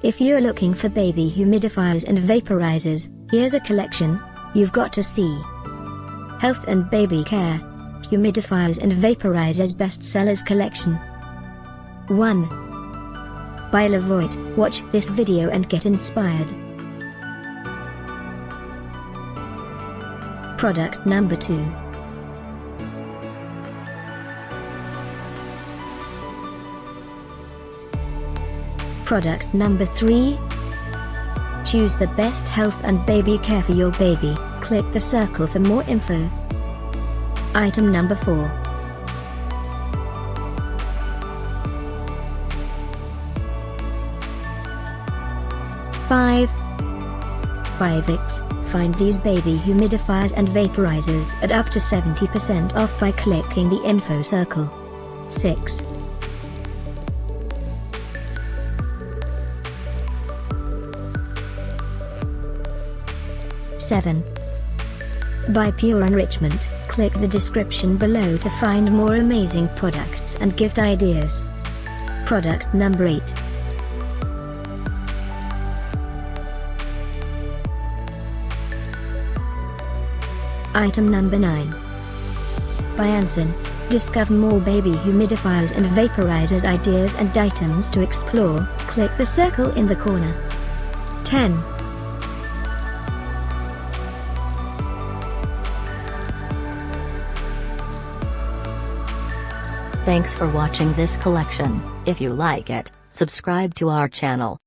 If you're looking for baby humidifiers and vaporizers, here's a collection you've got to see. Health and Baby Care Humidifiers and Vaporizers Bestsellers Collection 1. By Levoit. Watch this video and get inspired. Product number 2. Product number 3. Choose the best health and baby care for your baby. Click the circle for more info. Item number 4. Five. By Vicks. Find these baby humidifiers and vaporizers at up to 70% off by clicking the info circle. 6. Seven. By Pure Enrichment. Click the description below to find more amazing products and gift ideas. Product number 8. Item number 9. By Anson. Discover more baby humidifiers and vaporizers ideas and items to explore. Click the circle in the corner. 10. Thanks for watching this collection. If you like it, subscribe to our channel.